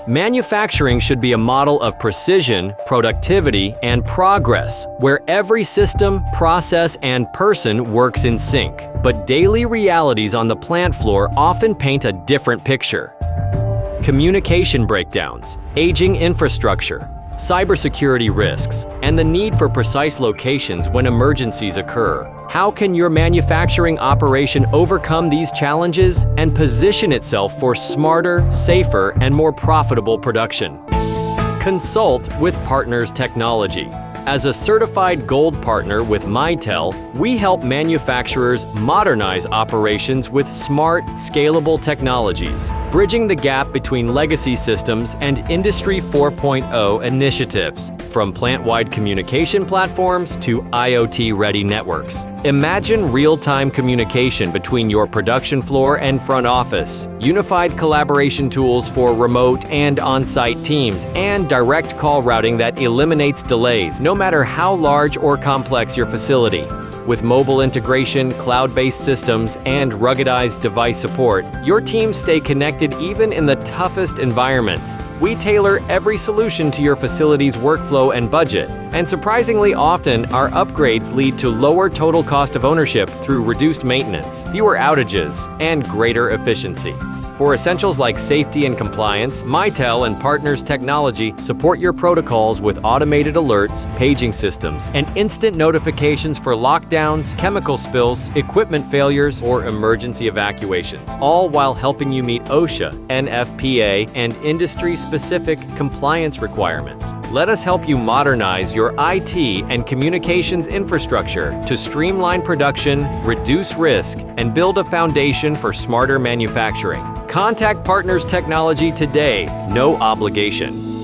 Manufacturing should be a model of precision, productivity, and progress, where every system, process, and person works in sync. But daily realities on the plant floor often paint a different picture. Communication breakdowns, aging infrastructure, cybersecurity risks, and the need for precise locations when emergencies occur. How can your manufacturing operation overcome these challenges and position itself for smarter, safer, and more profitable production? Consult with Partners Technology. As a certified gold partner with Mitel, we help manufacturers modernize operations with smart, scalable technologies, bridging the gap between legacy systems and Industry 4.0 initiatives, from plant-wide communication platforms to IoT-ready networks. Imagine real-time communication between your production floor and front office, unified collaboration tools for remote and on-site teams, and direct call routing that eliminates delays, no matter how large or complex your facility. With mobile integration, cloud-based systems, and ruggedized device support, your teams stay connected even in the toughest environments. We tailor every solution to your facility's workflow and budget, and surprisingly often, our upgrades lead to lower total cost of ownership through reduced maintenance, fewer outages, and greater efficiency. For essentials like safety and compliance, Mitel and Partners Technology support your protocols with automated alerts, paging systems, and instant notifications for lockdowns, chemical spills, equipment failures, or emergency evacuations, all while helping you meet OSHA, NFPA, and industry-specific compliance requirements. Let us help you modernize your IT and communications infrastructure to streamline production, reduce risk, and build a foundation for smarter manufacturing. Contact Partners Technology today, no obligation.